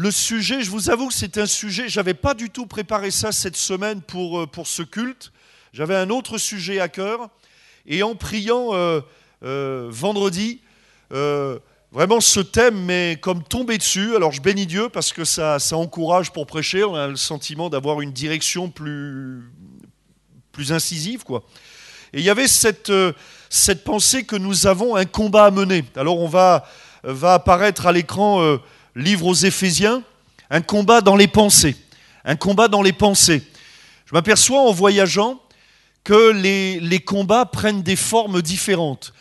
le sujet, je vous avoue que c'est un sujet, je n'avais pas du tout préparé ça cette semaine pour ce culte. J'avais un autre sujet à cœur. Et en priant vendredi, vraiment ce thème m'est comme tombé dessus. Alors je bénis Dieu parce que ça encourage pour prêcher. On a le sentiment d'avoir une direction plus incisive, quoi. Et il y avait cette pensée que nous avons un combat à mener. Alors on va apparaître à l'écran livre aux Éphésiens, un combat dans les pensées. Un combat dans les pensées. Je m'aperçois en voyageant que les combats prennent des formes différentes.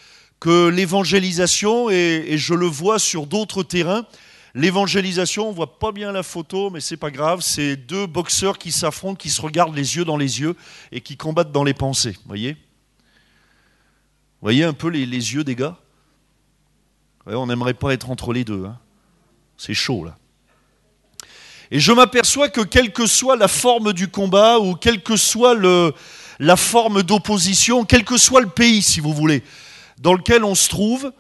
Que l'évangélisation, et je le vois sur d'autres terrains, l'évangélisation, on ne voit pas bien la photo, mais c'est pas grave, c'est deux boxeurs qui s'affrontent, qui se regardent les yeux dans les yeux et qui combattent dans les pensées. Vous voyez un peu les yeux des gars? Ouais, on n'aimerait pas être entre les deux, hein. C'est chaud là. Et je m'aperçois que quelle que soit la forme du combat, ou quelle que soit la forme d'opposition, quel que soit le pays, si vous voulez, dans lequel on se trouve,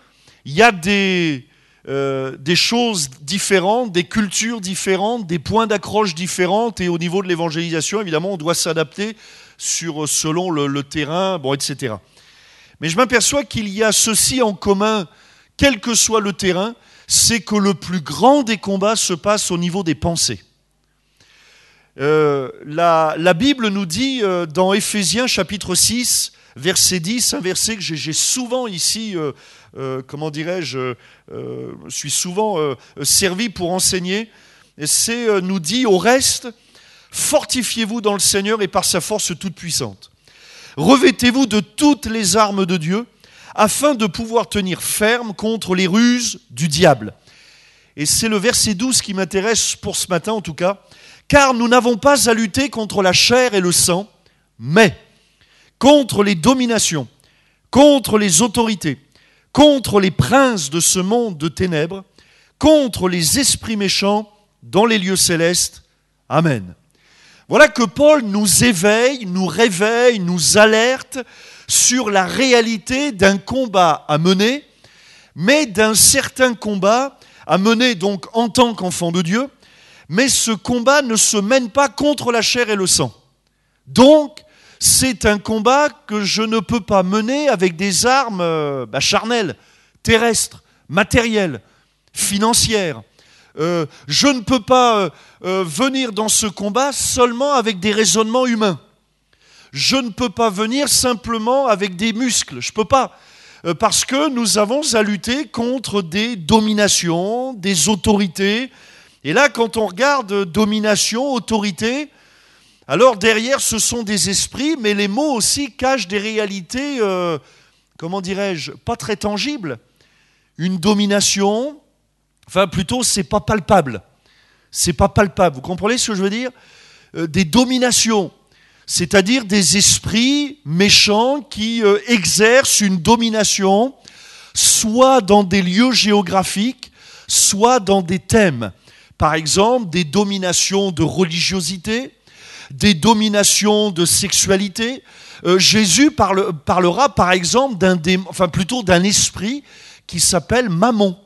il y a des choses différentes, des cultures différentes, des points d'accroche différents, et au niveau de l'évangélisation, évidemment, on doit s'adapter selon le terrain, etc. Mais je m'aperçois qu'il y a ceci en commun, quel que soit le terrain, c'est que le plus grand des combats se passe au niveau des pensées. La Bible nous dit dans Éphésiens chapitre 6, verset 10, un verset que j'ai souvent ici, suis souvent servi pour enseigner, c'est nous dit au reste, fortifiez-vous dans le Seigneur et par sa force toute puissante. Revêtez-vous de toutes les armes de Dieu, afin de pouvoir tenir ferme contre les ruses du diable. Et c'est le verset 12 qui m'intéresse pour ce matin en tout cas. Car nous n'avons pas à lutter contre la chair et le sang, mais contre les dominations, contre les autorités, contre les princes de ce monde de ténèbres, contre les esprits méchants dans les lieux célestes. Amen. Voilà que Paul nous éveille, nous réveille, nous alerte sur la réalité d'un combat à mener, mais d'un certain combat à mener donc en tant qu'enfant de Dieu, mais ce combat ne se mène pas contre la chair et le sang. Donc, c'est un combat que je ne peux pas mener avec des armes charnelles, terrestres, matérielles, financières. Je ne peux pas venir dans ce combat seulement avec des raisonnements humains. Je ne peux pas venir simplement avec des muscles. Je ne peux pas. Parce que nous avons à lutter contre des dominations, des autorités. Et là, quand on regarde domination, autorité, alors derrière, ce sont des esprits, mais les mots aussi cachent des réalités, pas très tangibles. Une domination, c'est pas palpable. C'est pas palpable. Vous comprenez ce que je veux dire? Des dominations. C'est-à-dire des esprits méchants qui exercent une domination, soit dans des lieux géographiques, soit dans des thèmes. Par exemple, des dominations de religiosité, des dominations de sexualité. Jésus parlera par exemple d'un esprit qui s'appelle Mammon.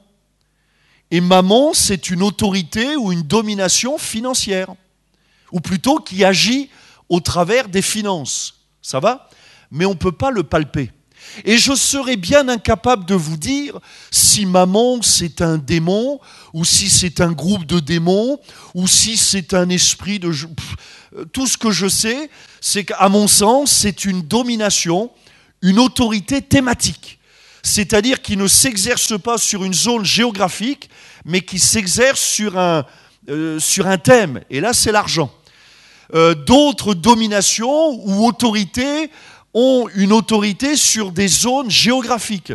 Et Mammon, c'est une autorité ou une domination financière, ou plutôt qui agit au travers des finances. Ça va? Mais on ne peut pas le palper. Et je serais bien incapable de vous dire si Mammon c'est un démon, ou si c'est un groupe de démons, ou si c'est un esprit de... Tout ce que je sais, c'est qu'à mon sens, c'est une domination, une autorité thématique. C'est-à-dire qui ne s'exerce pas sur une zone géographique, mais qui s'exerce sur un thème. Et là, c'est l'argent. D'autres dominations ou autorités ont une autorité sur des zones géographiques.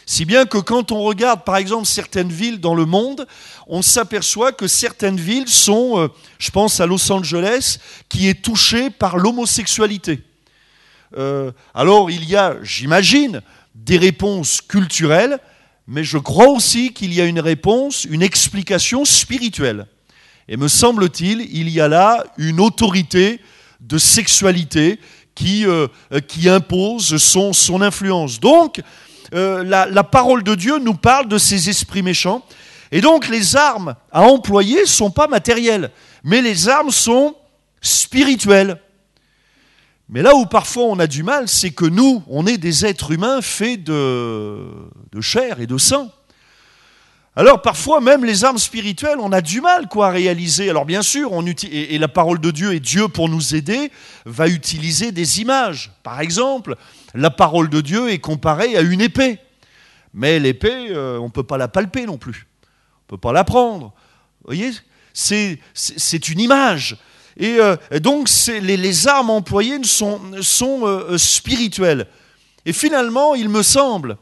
Si bien que quand on regarde par exemple certaines villes dans le monde, on s'aperçoit que certaines villes sont, je pense à Los Angeles, qui est touchée par l'homosexualité. Alors il y a, j'imagine, des réponses culturelles, mais je crois aussi qu'il y a une réponse, une explication spirituelle. Et me semble-t-il, il y a là une autorité de sexualité qui impose son influence. Donc, la parole de Dieu nous parle de ces esprits méchants, Et donc les armes à employer ne sont pas matérielles, mais les armes sont spirituelles. Mais là où parfois on a du mal, c'est que nous, on est des êtres humains faits de chair et de sang. Alors parfois même les armes spirituelles, on a du mal à réaliser. Alors bien sûr, et la parole de Dieu, et Dieu pour nous aider, va utiliser des images. Par exemple, la parole de Dieu est comparée à une épée. Mais l'épée, on ne peut pas la palper non plus. On ne peut pas la prendre. Vous voyez, c'est une image. Et donc les armes employées sont spirituelles. Et finalement, il me semble,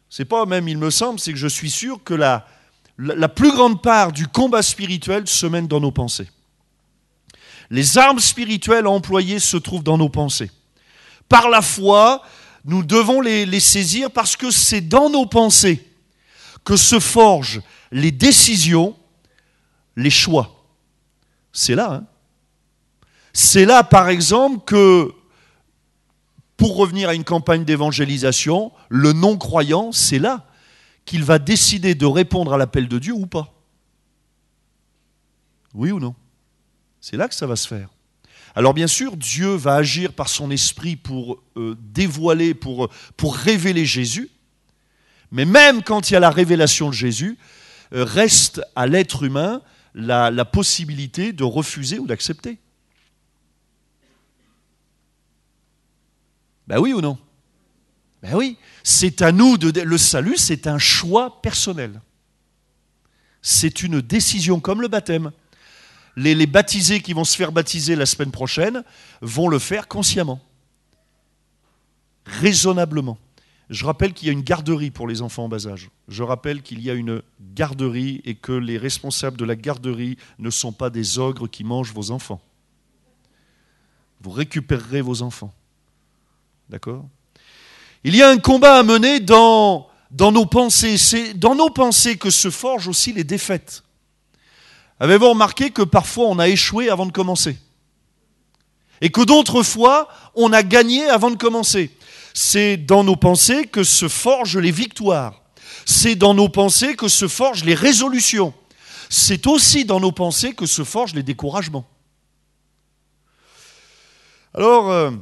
c'est pas même il me semble, c'est que je suis sûr que la plus grande part du combat spirituel se mène dans nos pensées. Les armes spirituelles employées se trouvent dans nos pensées. Par la foi, nous devons les saisir parce que c'est dans nos pensées que se forgent les décisions, les choix. C'est là, hein. C'est là, par exemple, que, pour revenir à une campagne d'évangélisation, le non-croyant, c'est là qu'il va décider de répondre à l'appel de Dieu ou pas. Oui ou non? C'est là que ça va se faire. Alors bien sûr, Dieu va agir par son esprit pour dévoiler, pour révéler Jésus, mais même quand il y a la révélation de Jésus, reste à l'être humain la possibilité de refuser ou d'accepter. Ben oui ou non? Ben oui, c'est à nous, le salut, c'est un choix personnel. C'est une décision comme le baptême. Les baptisés qui vont se faire baptiser la semaine prochaine vont le faire consciemment, raisonnablement. Je rappelle qu'il y a une garderie pour les enfants en bas âge. Je rappelle qu'il y a une garderie et que les responsables de la garderie ne sont pas des ogres qui mangent vos enfants. Vous récupérerez vos enfants. D'accord ? Il y a un combat à mener dans nos pensées. C'est dans nos pensées que se forgent aussi les défaites. Avez-vous remarqué que parfois on a échoué avant de commencer ? Et que d'autres fois, on a gagné avant de commencer. C'est dans nos pensées que se forgent les victoires. C'est dans nos pensées que se forgent les résolutions. C'est aussi dans nos pensées que se forgent les découragements. Alors,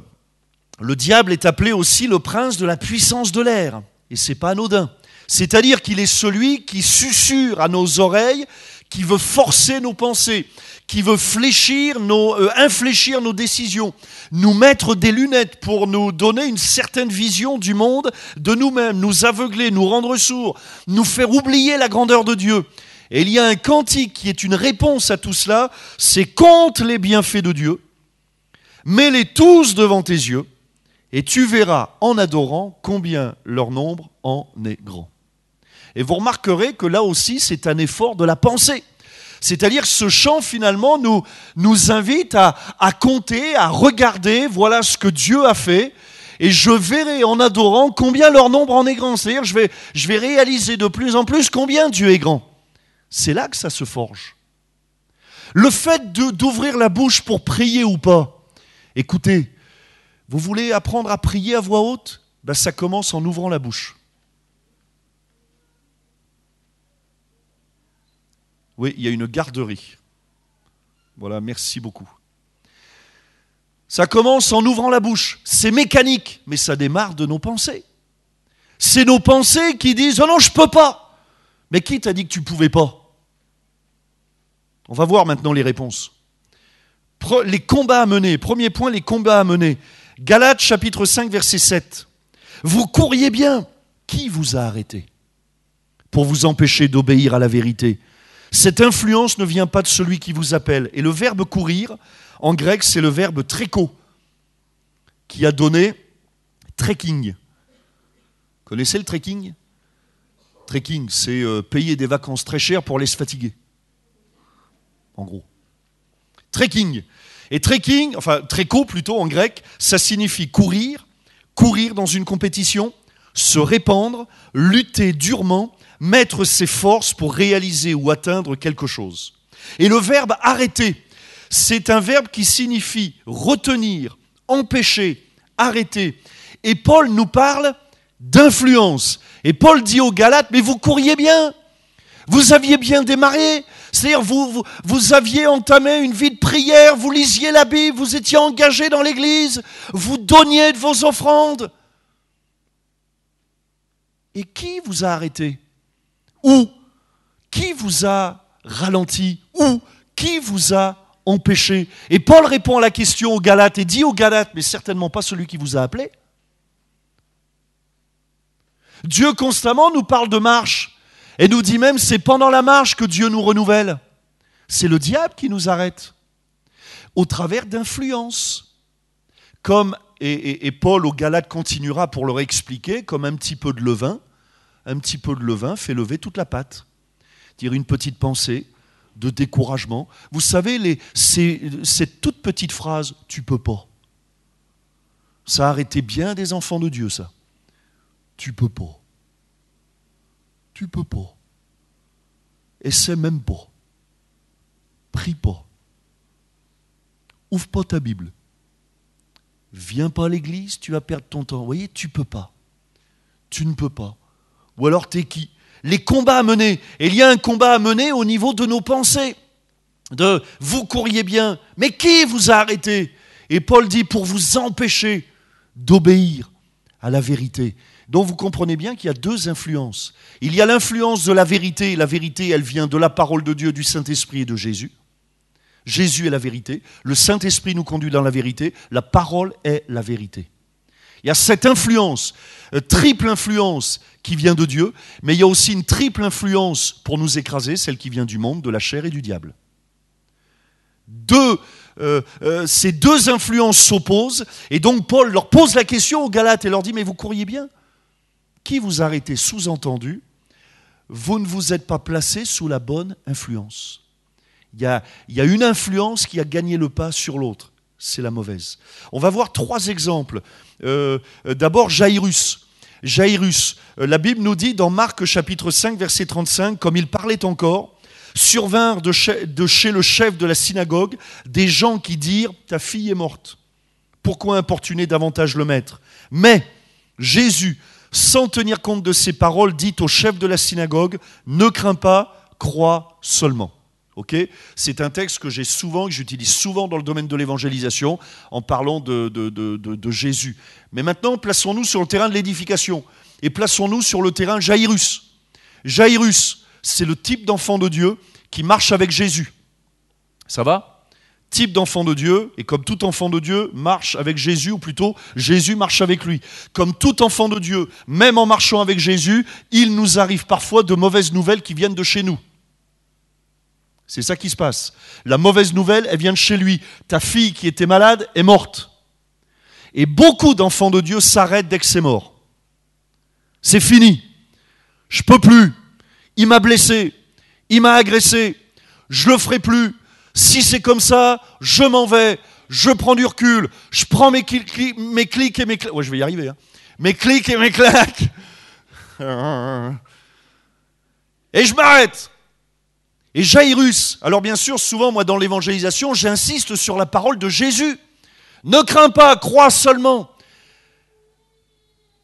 le diable est appelé aussi le prince de la puissance de l'air. Et ce n'est pas anodin. C'est-à-dire qu'il est celui qui susurre à nos oreilles, qui veut forcer nos pensées, qui veut infléchir nos décisions, nous mettre des lunettes pour nous donner une certaine vision du monde, de nous-mêmes, nous aveugler, nous rendre sourds, nous faire oublier la grandeur de Dieu. Et il y a un cantique qui est une réponse à tout cela, c'est « Compte les bienfaits de Dieu, mets-les tous devant tes yeux, et tu verras en adorant combien leur nombre en est grand. » Et vous remarquerez que là aussi, c'est un effort de la pensée. C'est-à-dire ce chant, finalement, nous invite à compter, à regarder, voilà ce que Dieu a fait, et je verrai en adorant combien leur nombre en est grand. C'est-à-dire je vais réaliser de plus en plus combien Dieu est grand. C'est là que ça se forge. Le fait d'ouvrir la bouche pour prier ou pas, écoutez, vous voulez apprendre à prier à voix haute ? Ben, ça commence en ouvrant la bouche. Oui, il y a une garderie. Voilà, merci beaucoup. Ça commence en ouvrant la bouche. C'est mécanique, mais ça démarre de nos pensées. C'est nos pensées qui disent « Oh non, je ne peux pas !» Mais qui t'a dit que tu ne pouvais pas ? On va voir maintenant les réponses. Les combats à mener. Premier point, les combats à mener. Galates chapitre 5, verset 7. Vous couriez bien. Qui vous a arrêté pour vous empêcher d'obéir à la vérité ? Cette influence ne vient pas de celui qui vous appelle. Et le verbe courir, en grec, c'est le verbe tréko, qui a donné trekking. Connaissez le trekking ? Trekking, c'est payer des vacances très chères pour aller se fatiguer. En gros. Trekking. Et trekking, enfin tréko plutôt en grec, ça signifie courir dans une compétition, se répandre, lutter durement, mettre ses forces pour réaliser ou atteindre quelque chose. Et le verbe arrêter, c'est un verbe qui signifie retenir, empêcher, arrêter. Et Paul nous parle d'influence. Et Paul dit aux Galates, mais vous couriez bien. Vous aviez bien démarré, c'est-à-dire vous aviez entamé une vie de prière, vous lisiez la Bible, vous étiez engagé dans l'église, vous donniez de vos offrandes. Et qui vous a arrêté? Ou qui vous a ralenti? Ou qui vous a empêché? Et Paul répond à la question aux Galates et dit aux Galates, mais certainement pas celui qui vous a appelé. Dieu constamment nous parle de marche et nous dit même c'est pendant la marche que Dieu nous renouvelle. C'est le diable qui nous arrête au travers d'influences. Comme, et Paul aux Galates continuera pour leur expliquer, comme un petit peu de levain fait lever toute la pâte. Dire une petite pensée de découragement. Vous savez, cette toute petite phrase, tu peux pas. Ça a arrêté bien des enfants de Dieu, ça. Tu peux pas. Tu peux pas. Essaie même pas. Prie pas. Ouvre pas ta Bible. Viens pas à l'église, tu vas perdre ton temps. Vous voyez, tu peux pas. Tu ne peux pas. Ou alors t'es qui? Les combats à mener. Et il y a un combat à mener au niveau de nos pensées. De vous courriez bien, mais qui vous a arrêté? Et Paul dit pour vous empêcher d'obéir à la vérité. Donc vous comprenez bien qu'il y a deux influences. Il y a l'influence de la vérité, et la vérité elle vient de la parole de Dieu, du Saint-Esprit et de Jésus. Jésus est la vérité, le Saint-Esprit nous conduit dans la vérité, la parole est la vérité. Il y a cette influence, triple influence qui vient de Dieu, mais il y a aussi une triple influence pour nous écraser, celle qui vient du monde, de la chair et du diable. Ces deux influences s'opposent, et donc Paul leur pose la question aux Galates et leur dit, mais vous courriez bien? Qui vous arrêtez? Sous-entendu, vous ne vous êtes pas placé sous la bonne influence. Il y a une influence qui a gagné le pas sur l'autre, c'est la mauvaise. On va voir trois exemples. D'abord, Jaïrus. Jaïrus, la Bible nous dit dans Marc chapitre 5, verset 35, comme il parlait encore, survinrent de chez le chef de la synagogue des gens qui dirent « Ta fille est morte. Pourquoi importuner davantage le maître ?» Mais Jésus, sans tenir compte de ces paroles, dit au chef de la synagogue « Ne crains pas, crois seulement. » Okay, c'est un texte que j'utilise souvent dans le domaine de l'évangélisation en parlant de Jésus. Mais maintenant, plaçons-nous sur le terrain de l'édification et plaçons-nous sur le terrain Jaïrus. Jaïrus, c'est le type d'enfant de Dieu qui marche avec Jésus. Ça va? Type d'enfant de Dieu, et comme tout enfant de Dieu marche avec Jésus, ou plutôt Jésus marche avec lui. Comme tout enfant de Dieu, même en marchant avec Jésus, il nous arrive parfois de mauvaises nouvelles qui viennent de chez nous. C'est ça qui se passe. La mauvaise nouvelle, elle vient de chez lui. Ta fille qui était malade est morte. Et beaucoup d'enfants de Dieu s'arrêtent dès que c'est mort. C'est fini. Je peux plus. Il m'a blessé. Il m'a agressé. Je le ferai plus. Si c'est comme ça, je m'en vais. Je prends du recul. Je prends mes clics et mes claques. Ouais, je vais y arriver. Hein. Mes clics et mes claques. Et je m'arrête. Et Jaïrus, alors bien sûr, souvent, moi, dans l'évangélisation, j'insiste sur la parole de Jésus. Ne crains pas, crois seulement.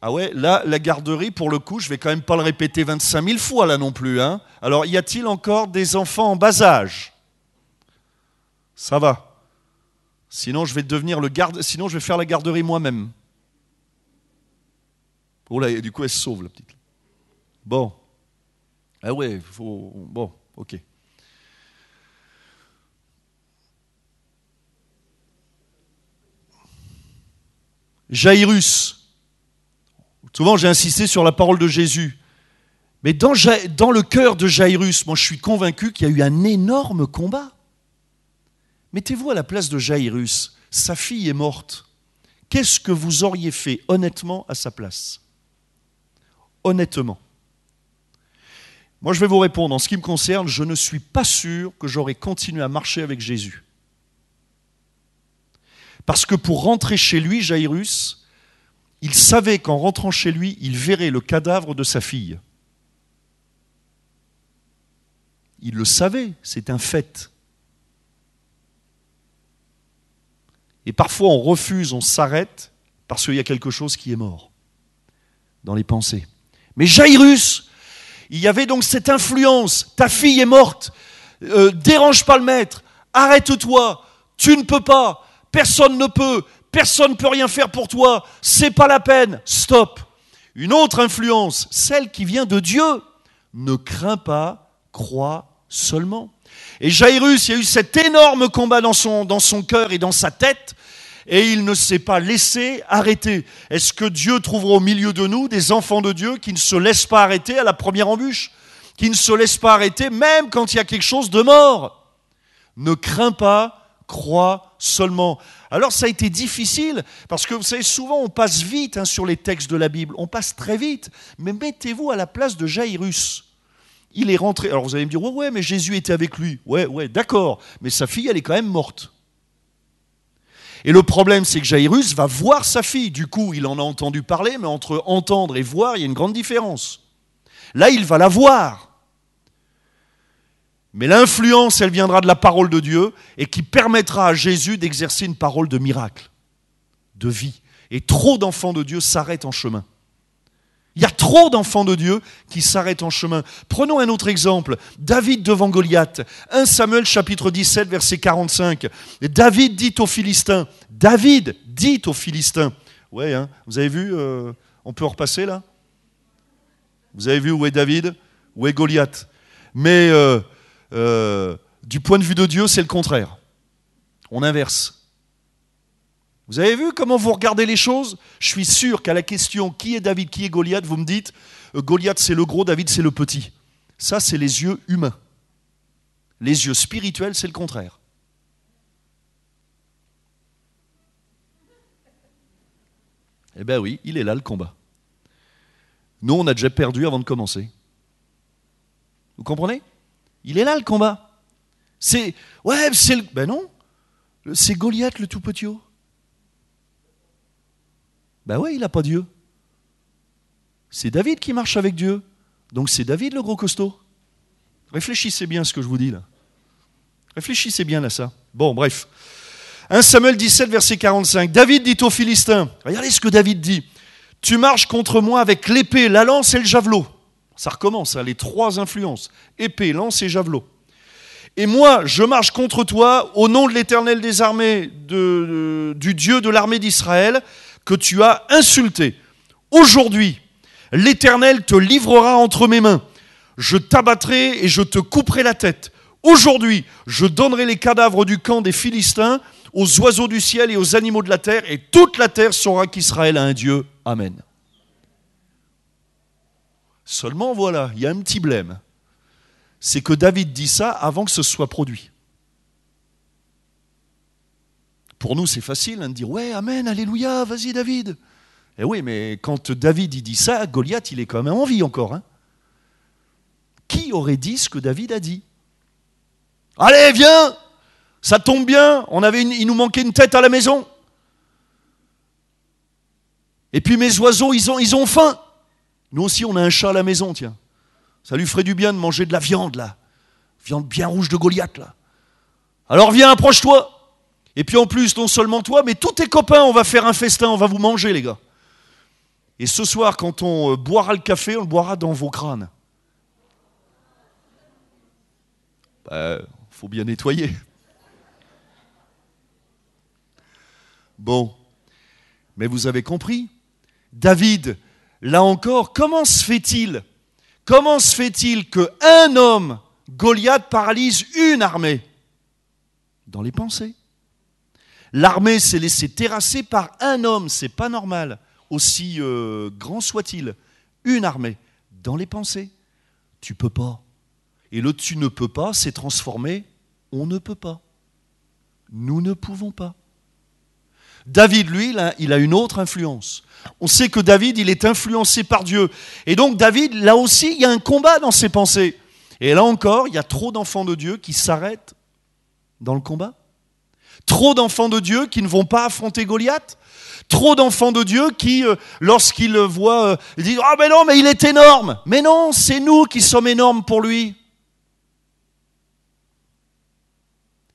Ah ouais, là, la garderie, pour le coup, je vais quand même pas le répéter 25 000 fois, là non plus. Hein. Alors, y a-t-il encore des enfants en bas âge? Ça va. Sinon, je vais faire la garderie moi-même. Oh là, du coup, elle se sauve, la petite. Bon. Ah ouais, bon, ok. Jaïrus. Souvent, j'ai insisté sur la parole de Jésus. Mais dans le cœur de Jaïrus, moi, je suis convaincu qu'il y a eu un énorme combat. Mettez-vous à la place de Jaïrus. Sa fille est morte. Qu'est-ce que vous auriez fait honnêtement à sa place? Honnêtement. Moi, je vais vous répondre. En ce qui me concerne, je ne suis pas sûr que j'aurais continué à marcher avec Jésus. Parce que pour rentrer chez lui, Jaïrus, il savait qu'en rentrant chez lui, il verrait le cadavre de sa fille. Il le savait, c'est un fait. Et parfois, on refuse, on s'arrête, parce qu'il y a quelque chose qui est mort dans les pensées. Mais Jaïrus, il y avait donc cette influence. Ta fille est morte, dérange pas le maître, arrête-toi, tu ne peux pas, personne ne peut rien faire pour toi, c'est pas la peine, stop. Une autre influence, celle qui vient de Dieu, ne crains pas, crois seulement. Et Jairus, il y a eu cet énorme combat dans son cœur et dans sa tête, et il ne s'est pas laissé arrêter. Est-ce que Dieu trouvera au milieu de nous des enfants de Dieu qui ne se laissent pas arrêter à la première embûche, qui ne se laissent pas arrêter même quand il y a quelque chose de mort? Ne crains pas, crois seulement. Alors ça a été difficile, parce que vous savez, souvent on passe vite sur les textes de la Bible, on passe très vite, mais mettez-vous à la place de Jairus. Il est rentré, alors vous allez me dire, ouais, mais Jésus était avec lui. Ouais, d'accord, mais sa fille, elle est quand même morte. Et le problème, c'est que Jairus va voir sa fille. Du coup, il en a entendu parler, mais entre entendre et voir, il y a une grande différence. Là, il va la voir. Mais l'influence, elle viendra de la parole de Dieu et qui permettra à Jésus d'exercer une parole de miracle, de vie. Et trop d'enfants de Dieu s'arrêtent en chemin. Il y a trop d'enfants de Dieu qui s'arrêtent en chemin. Prenons un autre exemple. David devant Goliath. 1 Samuel chapitre 17 verset 45. David dit aux Philistins. Ouais, vous avez vu, on peut repasser là? Vous avez vu où est David? Où est Goliath? Mais du point de vue de Dieu, c'est le contraire. On inverse. Vous avez vu comment vous regardez les choses? Je suis sûr qu'à la question qui est David, qui est Goliath, vous me dites Goliath c'est le gros, David c'est le petit. Ça c'est les yeux humains. Les yeux spirituels c'est le contraire. Eh bien oui, il est là le combat. Nous on a déjà perdu avant de commencer. Vous comprenez? Il est là le combat. Ben non, c'est Goliath le tout petit haut. Ben oui, il n'a pas Dieu. C'est David qui marche avec Dieu. Donc c'est David le gros costaud. Réfléchissez bien à ce que je vous dis là. Réfléchissez bien à ça. Bon, bref. 1 Samuel 17, verset 45. David dit aux Philistins, regardez ce que David dit. Tu marches contre moi avec l'épée, la lance et le javelot. Ça recommence, les trois influences. Épée, lance et javelot. Et moi, je marche contre toi au nom de l'Éternel des armées, du Dieu de l'armée d'Israël, que tu as insulté. Aujourd'hui, l'Éternel te livrera entre mes mains. Je t'abattrai et je te couperai la tête. Aujourd'hui, je donnerai les cadavres du camp des Philistins aux oiseaux du ciel et aux animaux de la terre, et toute la terre saura qu'Israël a un Dieu. Amen. Seulement voilà, il y a un petit blême. C'est que David dit ça avant que ce soit produit. Pour nous, c'est facile de dire « Ouais, amen, alléluia, vas-y David ». Eh oui, mais quand David il dit ça, Goliath, il est quand même en vie encore. Qui aurait dit ce que David a dit? Allez, viens, ça tombe bien, il nous manquait une tête à la maison. Et puis mes oiseaux, ils ont faim. Nous aussi, on a un chat à la maison, tiens. Ça lui ferait du bien de manger de la viande, là. Viande bien rouge de Goliath, là. Alors viens, approche-toi. Et puis en plus, non seulement toi, mais tous tes copains, on va faire un festin, on va vous manger, les gars. Et ce soir, quand on boira le café, on le boira dans vos crânes. Faut bien nettoyer. Bon, mais vous avez compris. David, là encore, comment se fait-il qu'un homme, Goliath, paralyse une armée? Dans les pensées. L'armée s'est laissée terrasser par un homme, c'est pas normal, aussi grand soit-il. Une armée, dans les pensées. Tu peux pas. Et le tu ne peux pas s'est transformé, on ne peut pas. Nous ne pouvons pas. David, lui, il a une autre influence. On sait que David, il est influencé par Dieu. Et donc David, là aussi, il y a un combat dans ses pensées. Et là encore, il y a trop d'enfants de Dieu qui s'arrêtent dans le combat. Trop d'enfants de Dieu qui ne vont pas affronter Goliath. Trop d'enfants de Dieu qui, lorsqu'ils le voient, disent « Ah mais non, mais il est énorme !» Mais non, c'est nous qui sommes énormes pour lui.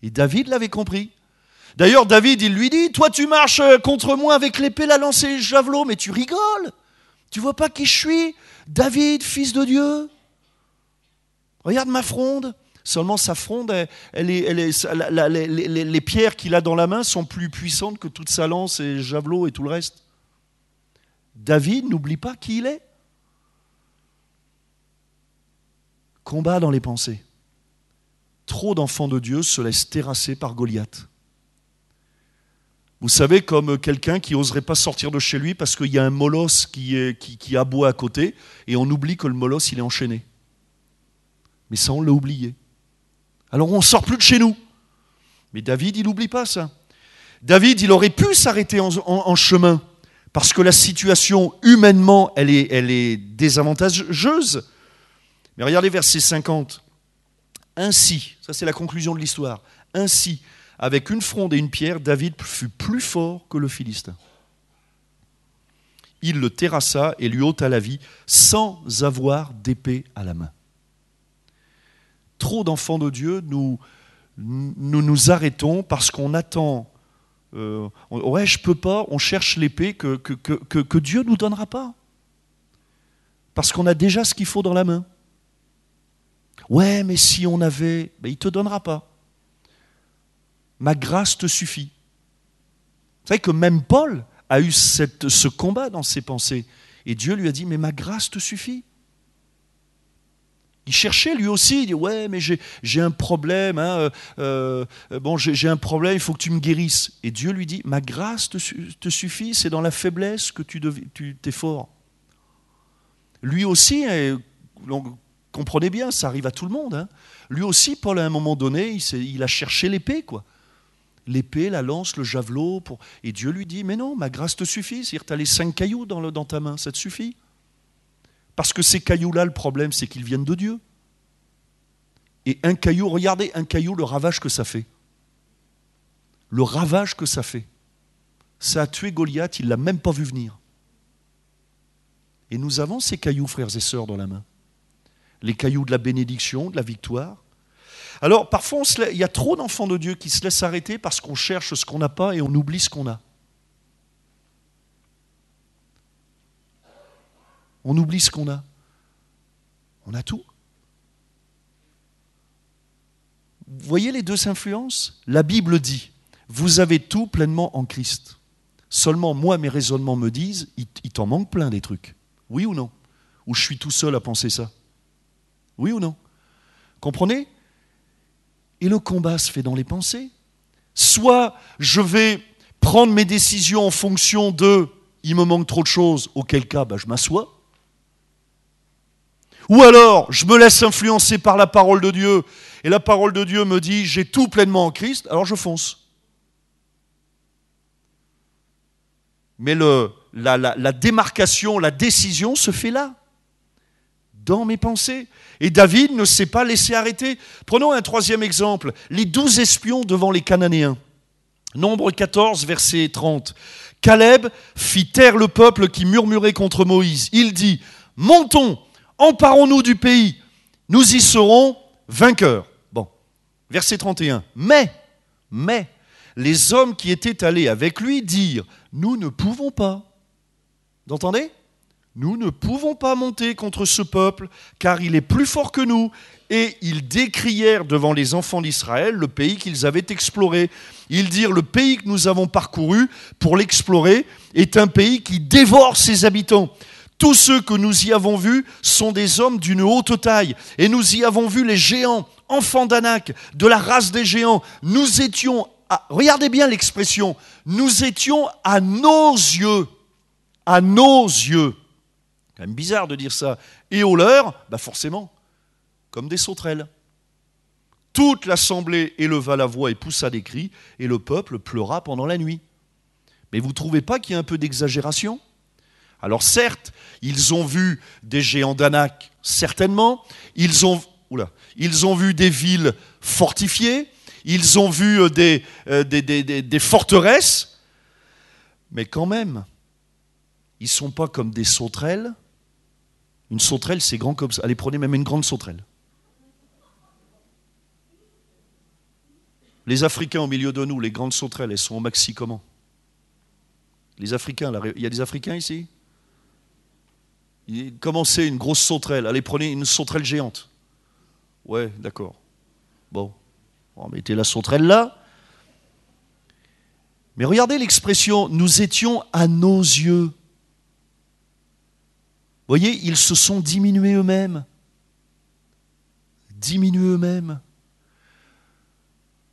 Et David l'avait compris. D'ailleurs, David, il lui dit « Toi, tu marches contre moi avec l'épée, la lance et le javelot, mais tu rigoles. Tu vois pas qui je suis? David, fils de Dieu. Regarde ma fronde. Seulement sa fronde, les pierres qu'il a dans la main sont plus puissantes que toute sa lance et javelot et tout le reste. David n'oublie pas qui il est. Combat dans les pensées. Trop d'enfants de Dieu se laissent terrasser par Goliath. Vous savez, comme quelqu'un qui n'oserait pas sortir de chez lui parce qu'il y a un molosse qui aboie à côté et on oublie que le molosse, il est enchaîné. Mais ça, on l'a oublié. Alors on ne sort plus de chez nous. Mais David, il n'oublie pas ça. David, il aurait pu s'arrêter en chemin parce que la situation, humainement, elle est désavantageuse. Mais regardez verset 50. Ainsi, ça c'est la conclusion de l'histoire, ainsi, avec une fronde et une pierre, David fut plus fort que le Philistin. Il le terrassa et lui ôta la vie sans avoir d'épée à la main. Trop d'enfants de Dieu, nous arrêtons parce qu'on attend. Ouais, je peux pas, on cherche l'épée que Dieu ne nous donnera pas. Parce qu'on a déjà ce qu'il faut dans la main. Ouais, mais si on avait, il ne te donnera pas. Ma grâce te suffit. Vous savez que même Paul a eu ce combat dans ses pensées. Et Dieu lui a dit, mais ma grâce te suffit. Il cherchait lui aussi, il dit, ouais, mais j'ai un problème, j'ai un problème, il faut que tu me guérisses. Et Dieu lui dit, ma grâce te suffit, c'est dans la faiblesse que tu t'es fort. Lui aussi, comprenez bien, ça arrive à tout le monde. Hein. Lui aussi, Paul, à un moment donné, il a cherché l'épée, quoi. L'épée, la lance, le javelot. Et Dieu lui dit, mais non, ma grâce te suffit. C'est-à-dire, tu as les 5 cailloux dans ta main, ça te suffit. Parce que ces cailloux-là, le problème, c'est qu'ils viennent de Dieu. Et un caillou, regardez, un caillou, le ravage que ça fait. Le ravage que ça fait. Ça a tué Goliath, il ne l'a même pas vu venir. Et nous avons ces cailloux, frères et sœurs, dans la main. Les cailloux de la bénédiction, de la victoire. Alors, parfois, il y a trop d'enfants de Dieu qui se laissent arrêter parce qu'on cherche ce qu'on n'a pas et on oublie ce qu'on a. On oublie ce qu'on a. On a tout. Vous voyez les deux influences ? La Bible dit, vous avez tout pleinement en Christ. Seulement, moi, mes raisonnements me disent, il t'en manque plein des trucs. Oui ou non ? Ou je suis tout seul à penser ça ? Oui ou non ? Comprenez ? Et le combat se fait dans les pensées. Soit je vais prendre mes décisions en fonction de « il me manque trop de choses », auquel cas je m'assois. Ou alors je me laisse influencer par la parole de Dieu et la parole de Dieu me dit « j'ai tout pleinement en Christ », alors je fonce. Mais la démarcation, la décision se fait là, dans mes pensées. Et David ne s'est pas laissé arrêter. Prenons un troisième exemple, les 12 espions devant les Cananéens. Nombre 14, verset 30. Caleb fit taire le peuple qui murmurait contre Moïse. Il dit, montons, emparons-nous du pays, nous y serons vainqueurs. Bon, verset 31. Mais, les hommes qui étaient allés avec lui dirent, nous ne pouvons pas. Vous entendez ? Nous ne pouvons pas monter contre ce peuple, car il est plus fort que nous. Et ils décrièrent devant les enfants d'Israël le pays qu'ils avaient exploré. Ils dirent, le pays que nous avons parcouru pour l'explorer est un pays qui dévore ses habitants. Tous ceux que nous y avons vus sont des hommes d'une haute taille. Et nous y avons vu les géants, enfants d'Anak, de la race des géants. Nous étions, regardez bien l'expression, nous étions à nos yeux, c'est quand même bizarre de dire ça. Et au leur, forcément, comme des sauterelles. Toute l'assemblée éleva la voix et poussa des cris, et le peuple pleura pendant la nuit. Mais vous ne trouvez pas qu'il y a un peu d'exagération ? Alors certes, ils ont vu des géants d'Anak, certainement. Ils ont vu des villes fortifiées. Ils ont vu des forteresses. Mais quand même, ils ne sont pas comme des sauterelles. Une sauterelle, c'est grand comme ça. Allez, prenez même une grande sauterelle. Les Africains au milieu de nous, les grandes sauterelles, elles sont au maxi comment ? Les Africains, il y a des Africains ici ? Comment c'est une grosse sauterelle ? Allez, prenez une sauterelle géante. Ouais, d'accord. Bon, on mettait la sauterelle là. Mais regardez l'expression, nous étions à nos yeux. Vous voyez, ils se sont diminués eux-mêmes. Diminués eux-mêmes.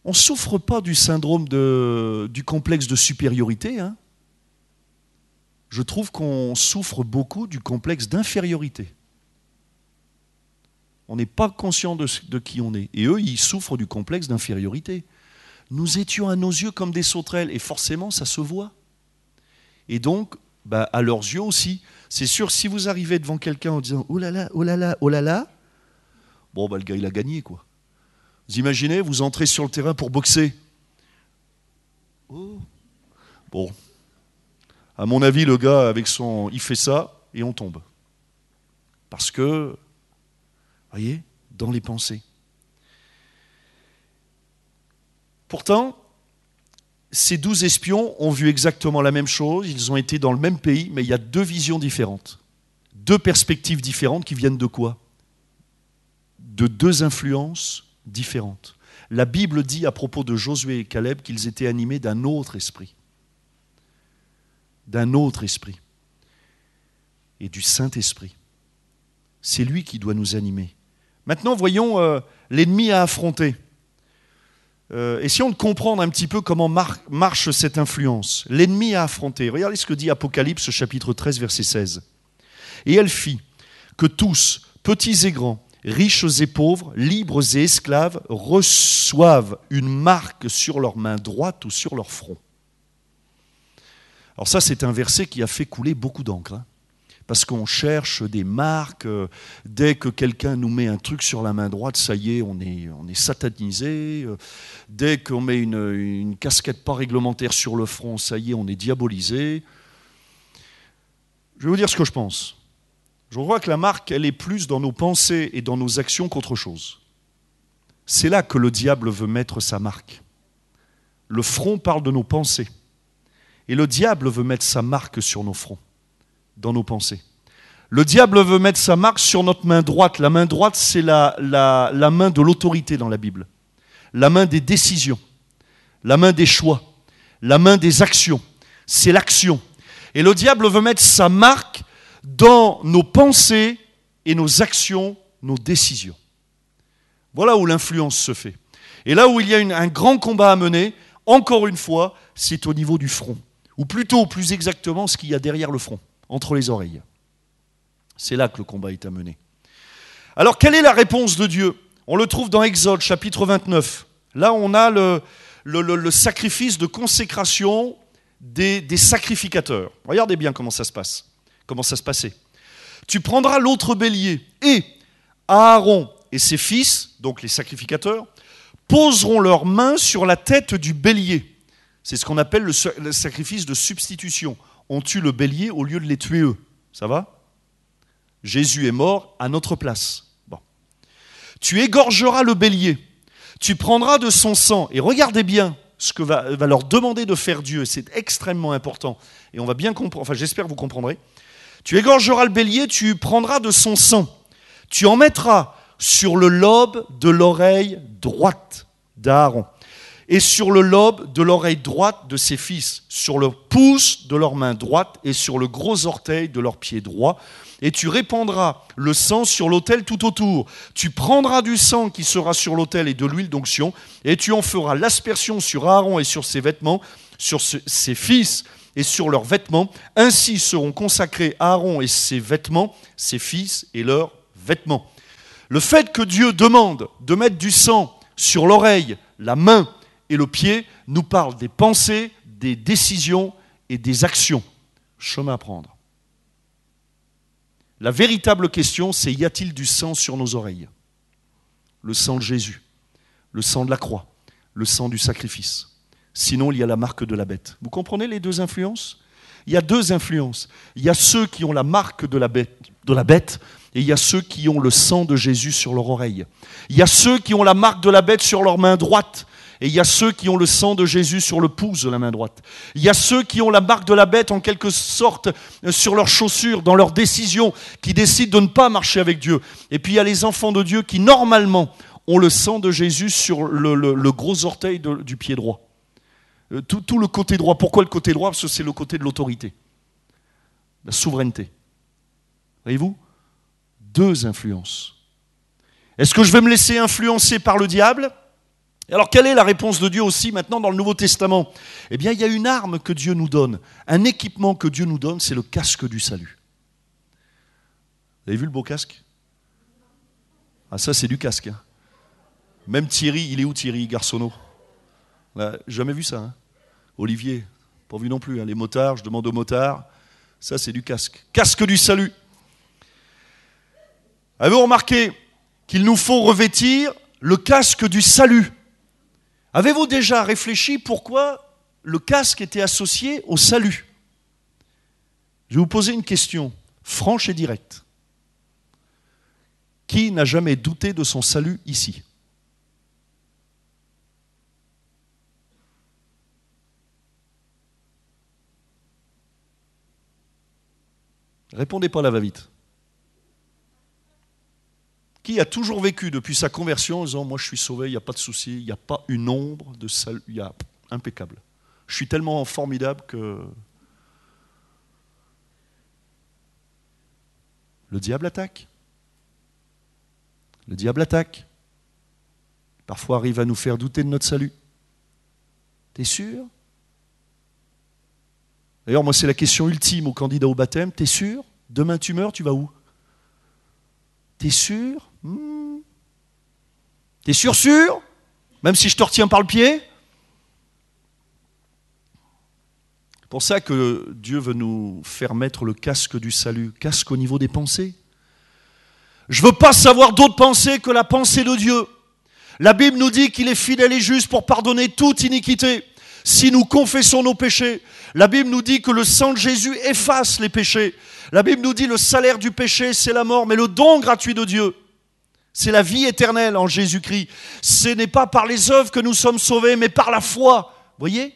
On ne souffre pas du syndrome du complexe de supériorité. Hein. Je trouve qu'on souffre beaucoup du complexe d'infériorité. On n'est pas conscient de qui on est. Et eux, ils souffrent du complexe d'infériorité. Nous étions à nos yeux comme des sauterelles, et forcément, ça se voit. Et donc, à leurs yeux aussi. C'est sûr, si vous arrivez devant quelqu'un en disant « Oh là là, oh là là, oh là là », bon, le gars, il a gagné, quoi. Vous imaginez, vous entrez sur le terrain pour boxer. Oh. Bon. À mon avis, le gars, il fait ça, et on tombe. Parce que, vous voyez, dans les pensées. Pourtant, ces 12 espions ont vu exactement la même chose, ils ont été dans le même pays, mais il y a deux visions différentes. Deux perspectives différentes qui viennent de quoi ? De deux influences différentes. La Bible dit à propos de Josué et Caleb qu'ils étaient animés d'un autre esprit. D'un autre esprit. Et du Saint-Esprit. C'est lui qui doit nous animer. Maintenant, voyons l'ennemi à affronter. Essayons de comprendre un petit peu comment marche cette influence. L'ennemi à affronter. Regardez ce que dit Apocalypse, chapitre 13, verset 16. « Et elle fit que tous, petits et grands, riches et pauvres, libres et esclaves, reçoivent une marque sur leur main droite ou sur leur front. » Alors ça, c'est un verset qui a fait couler beaucoup d'encre. Hein. Parce qu'on cherche des marques. Dès que quelqu'un nous met un truc sur la main droite, ça y est, on est satanisé. Dès qu'on met une casquette pas réglementaire sur le front, ça y est, on est diabolisé. Je vais vous dire ce que je pense. Je crois que la marque, elle est plus dans nos pensées et dans nos actions qu'autre chose. C'est là que le diable veut mettre sa marque. Le front parle de nos pensées. Et le diable veut mettre sa marque sur nos fronts, dans nos pensées. Le diable veut mettre sa marque sur notre main droite. La main droite, c'est la main de l'autorité dans la Bible. La main des décisions, la main des choix, la main des actions. C'est l'action. Et le diable veut mettre sa marque dans nos pensées et nos actions, nos décisions. Voilà où l'influence se fait. Et là où il y a un grand combat à mener, encore une fois, c'est au niveau du front. Ou plutôt, plus exactement, ce qu'il y a derrière le front, entre les oreilles. C'est là que le combat est à mener. Alors, quelle est la réponse de Dieu ? On le trouve dans Exode, chapitre 29. Là, on a le sacrifice de consécration des sacrificateurs. Regardez bien comment ça se passe. Comment ça se passait. Tu prendras l'autre bélier et Aaron et ses fils, donc les sacrificateurs, poseront leurs mains sur la tête du bélier. C'est ce qu'on appelle le sacrifice de substitution. On tue le bélier au lieu de les tuer eux. Ça va ? Jésus est mort à notre place. Bon. Tu égorgeras le bélier. Tu prendras de son sang. Et regardez bien ce que va leur demander de faire Dieu. C'est extrêmement important. Et on va bien comprendre. Enfin, j'espère que vous comprendrez. Tu égorgeras le bélier, tu prendras de son sang. Tu en mettras sur le lobe de l'oreille droite d'Aaron et sur le lobe de l'oreille droite de ses fils, sur le pouce de leur main droite et sur le gros orteil de leur pied droit. Et tu répandras le sang sur l'autel tout autour. Tu prendras du sang qui sera sur l'autel et de l'huile d'onction, et tu en feras l'aspersion sur Aaron et sur ses vêtements, sur ses fils et sur leurs vêtements. Ainsi seront consacrés Aaron et ses vêtements, ses fils et leurs vêtements. Le fait que Dieu demande de mettre du sang sur l'oreille, la main et le pied nous parle des pensées, des décisions et des actions. Chemin à prendre. La véritable question, c'est y a-t-il du sang sur nos oreilles ? Le sang de Jésus, le sang de la croix, le sang du sacrifice. Sinon, il y a la marque de la bête. Vous comprenez les deux influences ? Il y a deux influences. Il y a ceux qui ont la marque de la bête, et il y a ceux qui ont le sang de Jésus sur leur oreille. Il y a ceux qui ont la marque de la bête sur leur main droite, Et il y a ceux qui ont le sang de Jésus sur le pouce de la main droite. Il y a ceux qui ont la marque de la bête en quelque sorte sur leurs chaussures, dans leurs décisions, qui décident de ne pas marcher avec Dieu. Et puis il y a les enfants de Dieu qui normalement ont le sang de Jésus sur le gros orteil du pied droit. Tout le côté droit. Pourquoi le côté droit? Parce que c'est le côté de l'autorité, la souveraineté. Voyez-vous? 2 influences. Est-ce que je vais me laisser influencer par le diable? Alors, quelle est la réponse de Dieu aussi maintenant dans le Nouveau Testament? Eh bien, il y a une arme que Dieu nous donne, un équipement que Dieu nous donne, c'est le casque du salut. Vous avez vu le beau casque? Ah, ça, c'est du casque. Hein. Même Thierry, il est où Thierry Garçonneau? Jamais vu ça. Hein. Olivier, pas vu non plus. Hein. Les motards, je demande aux motards. Ça, c'est du casque. Casque du salut. Avez-vous remarqué qu'il nous faut revêtir le casque du salut? Avez-vous déjà réfléchi pourquoi le casque était associé au salut? Je vais vous poser une question franche et directe. Qui n'a jamais douté de son salut ici? Répondez pas là, va-vite. Qui a toujours vécu depuis sa conversion en disant « Moi, je suis sauvé, il n'y a pas de souci, il n'y a pas une ombre de salut, il y a impeccable. Je suis tellement formidable que... » Le diable attaque. Le diable attaque. Parfois arrive à nous faire douter de notre salut. T'es sûr? D'ailleurs, moi, c'est la question ultime aux candidats au baptême. T'es sûr? Demain, tu meurs, tu vas où? T'es sûr? T'es sûr? Même si je te retiens par le pied? C'est pour ça que Dieu veut nous faire mettre le casque du salut, casque au niveau des pensées. Je ne veux pas savoir d'autres pensées que la pensée de Dieu. La Bible nous dit qu'il est fidèle et juste pour pardonner toute iniquité. Si nous confessons nos péchés, la Bible nous dit que le sang de Jésus efface les péchés. La Bible nous dit le salaire du péché, c'est la mort, mais le don gratuit de Dieu, c'est la vie éternelle en Jésus-Christ. Ce n'est pas par les œuvres que nous sommes sauvés, mais par la foi. Vous voyez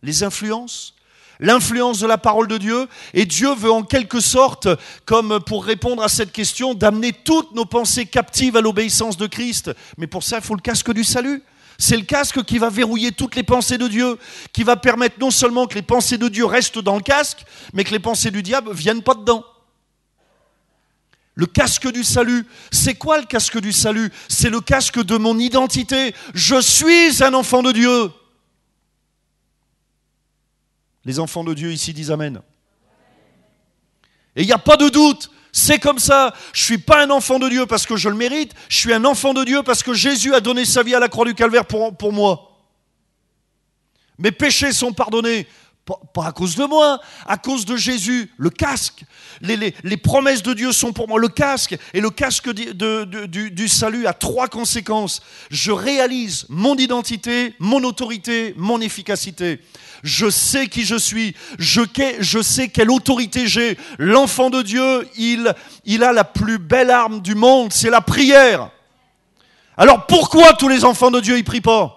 les influences? L'influence de la parole de Dieu. Et Dieu veut en quelque sorte, comme pour répondre à cette question, d'amener toutes nos pensées captives à l'obéissance de Christ. Mais pour ça, il faut le casque du salut. C'est le casque qui va verrouiller toutes les pensées de Dieu, qui va permettre non seulement que les pensées de Dieu restent dans le casque, mais que les pensées du diable ne viennent pas dedans. Le casque du salut, c'est quoi le casque du salut? C'est le casque de mon identité. Je suis un enfant de Dieu. Les enfants de Dieu ici disent Amen. Et il n'y a pas de doute. C'est comme ça. Je ne suis pas un enfant de Dieu parce que je le mérite. Je suis un enfant de Dieu parce que Jésus a donné sa vie à la croix du Calvaire pour moi. Mes péchés sont pardonnés. Pas à cause de moi, à cause de Jésus. Le casque. Les promesses de Dieu sont pour moi. Le casque. Et le casque du salut a 3 conséquences. Je réalise mon identité, mon autorité, mon efficacité. Je sais qui je suis, je sais quelle autorité j'ai. L'enfant de Dieu, il a la plus belle arme du monde, c'est la prière. Alors pourquoi tous les enfants de Dieu ne prient pas?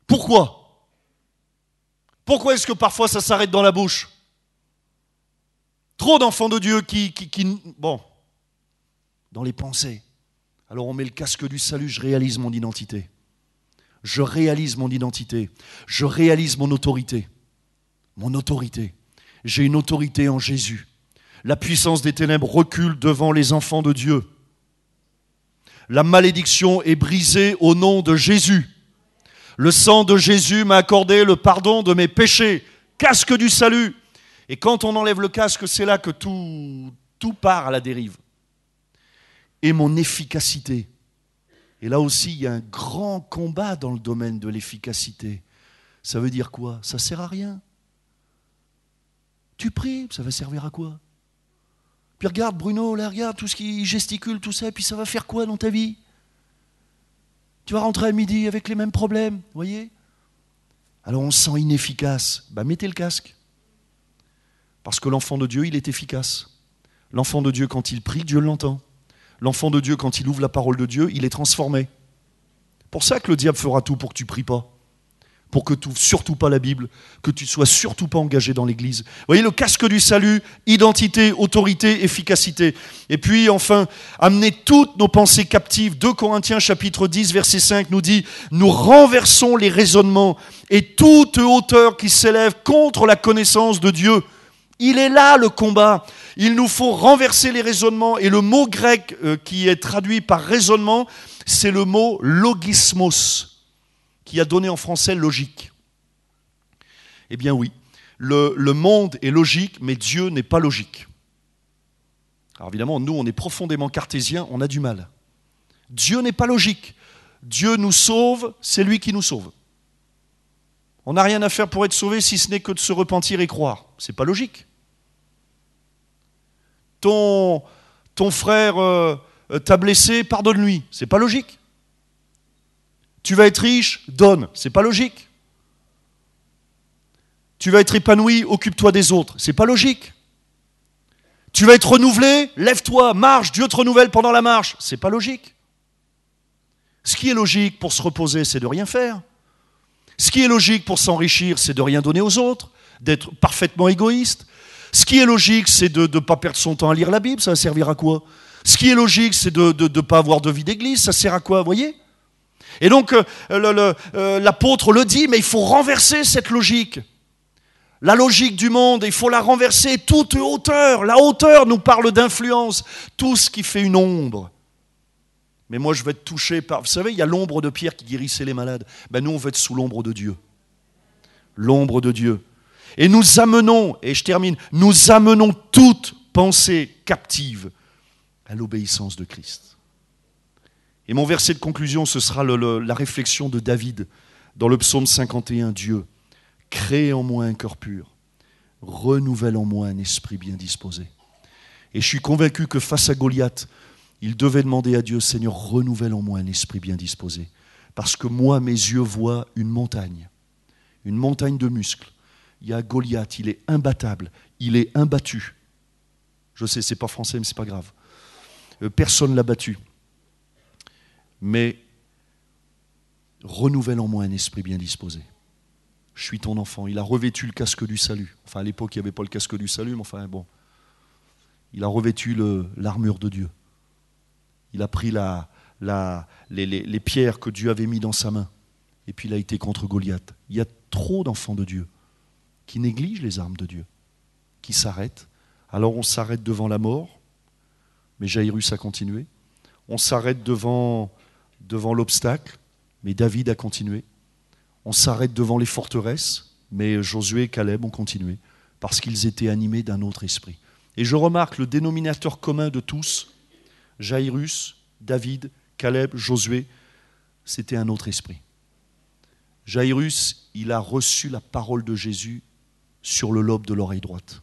Pourquoi? Pourquoi est-ce que parfois ça s'arrête dans la bouche? Trop d'enfants de Dieu qui dans les pensées. Alors on met le casque du salut, je réalise mon identité. Je réalise mon identité. Je réalise mon autorité. Mon autorité. J'ai une autorité en Jésus. La puissance des ténèbres recule devant les enfants de Dieu. La malédiction est brisée au nom de Jésus. Le sang de Jésus m'a accordé le pardon de mes péchés. Casque du salut. Et quand on enlève le casque, c'est là que tout part à la dérive. Et mon efficacité. Et là aussi, il y a un grand combat dans le domaine de l'efficacité. Ça veut dire quoi? Ça ne sert à rien. Tu pries, ça va servir à quoi? Puis regarde Bruno, là, regarde tout ce qui gesticule, tout ça, et puis ça va faire quoi dans ta vie? Tu vas rentrer à midi avec les mêmes problèmes, vous voyez? Alors on se sent inefficace. Mettez le casque. Parce que l'enfant de Dieu, il est efficace. L'enfant de Dieu, quand il prie, Dieu l'entend. L'enfant de Dieu, quand il ouvre la parole de Dieu, il est transformé. Pour ça que le diable fera tout pour que tu ne pries pas. Pour que tu n'ouvres surtout pas la Bible, que tu ne sois surtout pas engagé dans l'Église. Vous voyez, le casque du salut, identité, autorité, efficacité. Et puis enfin, amener toutes nos pensées captives. 2 Corinthiens chapitre 10, verset 5 nous dit « Nous renversons les raisonnements et toute hauteur qui s'élève contre la connaissance de Dieu. » Il est là le combat. Il nous faut renverser les raisonnements. Et le mot grec qui est traduit par raisonnement, c'est le mot logismos, qui a donné en français logique. Eh bien oui, le monde est logique, mais Dieu n'est pas logique. Alors évidemment, nous, on est profondément cartésiens, on a du mal. Dieu n'est pas logique. Dieu nous sauve, c'est lui qui nous sauve. On n'a rien à faire pour être sauvé si ce n'est que de se repentir et croire. C'est pas logique. Ton frère t'a blessé, pardonne-lui. C'est pas logique. Tu vas être riche, donne. C'est pas logique. Tu vas être épanoui, occupe-toi des autres. C'est pas logique. Tu vas être renouvelé, lève-toi, marche, Dieu te renouvelle pendant la marche. C'est pas logique. Ce qui est logique pour se reposer, c'est de rien faire. Ce qui est logique pour s'enrichir, c'est de rien donner aux autres, d'être parfaitement égoïste. Ce qui est logique, c'est de ne pas perdre son temps à lire la Bible, ça va servir à quoi? Ce qui est logique, c'est de ne pas avoir de vie d'église, ça sert à quoi, vous voyez? Et donc, l'apôtre le dit, mais il faut renverser cette logique. La logique du monde, il faut la renverser. Toute hauteur, la hauteur nous parle d'influence. Tout ce qui fait une ombre. Mais moi, je vais être touché par... Vous savez, il y a l'ombre de Pierre qui guérissait les malades. Ben, nous, on veut être sous l'ombre de Dieu. L'ombre de Dieu. Et nous amenons, et je termine, nous amenons toute pensée captive à l'obéissance de Christ. Et mon verset de conclusion, ce sera la réflexion de David dans le psaume 51. Dieu, crée en moi un cœur pur, renouvelle en moi un esprit bien disposé. Et je suis convaincu que face à Goliath, il devait demander à Dieu, Seigneur, renouvelle en moi un esprit bien disposé. Parce que moi, mes yeux voient une montagne de muscles. Il y a Goliath, il est imbattable, il est imbattu. Je sais, c'est pas français, mais c'est pas grave. Personne ne l'a battu. Mais renouvelle en moi un esprit bien disposé. Je suis ton enfant. Il a revêtu le casque du salut. Enfin, à l'époque, il n'y avait pas le casque du salut, mais enfin, bon. Il a revêtu l'armure de Dieu. Il a pris les pierres que Dieu avait mis dans sa main. Et puis il a été contre Goliath. Il y a trop d'enfants de Dieu qui négligent les armes de Dieu, qui s'arrêtent. Alors on s'arrête devant la mort, mais Jairus a continué. On s'arrête devant l'obstacle, mais David a continué. On s'arrête devant les forteresses, mais Josué et Caleb ont continué, parce qu'ils étaient animés d'un autre esprit. Et je remarque le dénominateur commun de tous, Jairus, David, Caleb, Josué, c'était un autre esprit. Jairus, il a reçu la parole de Jésus sur le lobe de l'oreille droite.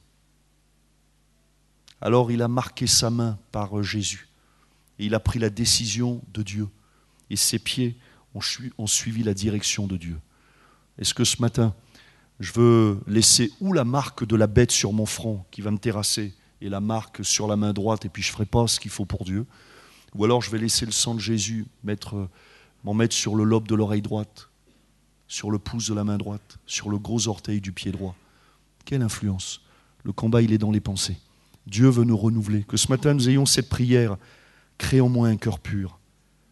Alors il a marqué sa main par Jésus. Et il a pris la décision de Dieu. Et ses pieds ont suivi la direction de Dieu. Est-ce que ce matin, je veux laisser ou la marque de la bête sur mon front qui va me terrasser et la marque sur la main droite et puis je ne ferai pas ce qu'il faut pour Dieu, ou alors je vais laisser le sang de Jésus m'en mettre sur le lobe de l'oreille droite, sur le pouce de la main droite, sur le gros orteil du pied droit. Quelle influence! Le combat, il est dans les pensées. Dieu veut nous renouveler. Que ce matin, nous ayons cette prière. Crée en moi un cœur pur.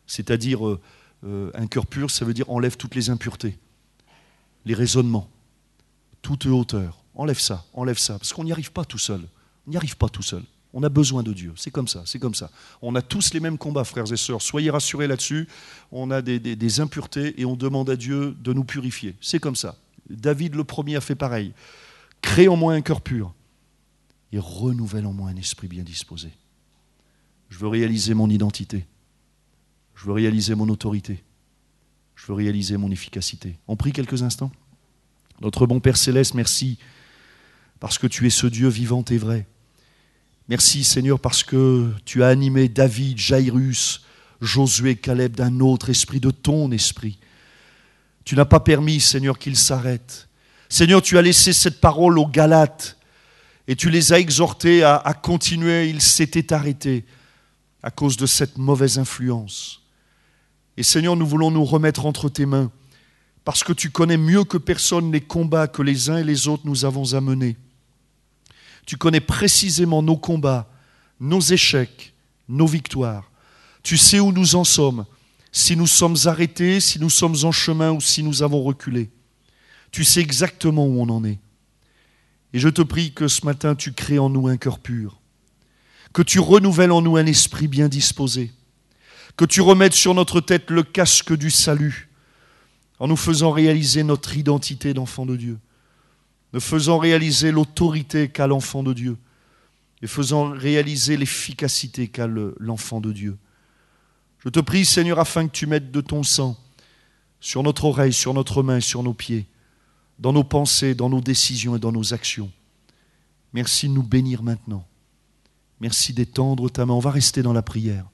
C'est-à-dire, un cœur pur, ça veut dire enlève toutes les impuretés, les raisonnements, toute hauteur. Enlève ça, parce qu'on n'y arrive pas tout seul. On n'y arrive pas tout seul. On a besoin de Dieu. C'est comme ça, c'est comme ça. On a tous les mêmes combats, frères et sœurs. Soyez rassurés là-dessus. On a des impuretés et on demande à Dieu de nous purifier. C'est comme ça. David le premier a fait pareil. Crée en moi un cœur pur et renouvelle en moi un esprit bien disposé. Je veux réaliser mon identité. Je veux réaliser mon autorité. Je veux réaliser mon efficacité. On prie quelques instants. Notre bon Père Céleste, merci parce que tu es ce Dieu vivant et vrai. Merci Seigneur parce que tu as animé David, Jairus, Josué, Caleb d'un autre esprit, de ton esprit. Tu n'as pas permis, Seigneur, qu'ils s'arrêtent. Seigneur, tu as laissé cette parole aux Galates et tu les as exhortés à continuer. Ils s'étaient arrêtés. à cause de cette mauvaise influence. Et Seigneur, nous voulons nous remettre entre tes mains, parce que tu connais mieux que personne les combats que les uns et les autres nous avons à mener. Tu connais précisément nos combats, nos échecs, nos victoires. Tu sais où nous en sommes, si nous sommes arrêtés, si nous sommes en chemin ou si nous avons reculé. Tu sais exactement où on en est. Et je te prie que ce matin, tu crées en nous un cœur pur, que tu renouvelles en nous un esprit bien disposé, que tu remettes sur notre tête le casque du salut, en nous faisant réaliser notre identité d'enfant de Dieu, nous faisant réaliser l'autorité qu'a l'enfant de Dieu, et faisant réaliser l'efficacité qu'a l'enfant de Dieu. Je te prie, Seigneur, afin que tu mettes de ton sang sur notre oreille, sur notre main, sur nos pieds, dans nos pensées, dans nos décisions et dans nos actions. Merci de nous bénir maintenant. Merci d'étendre ta main. On va rester dans la prière.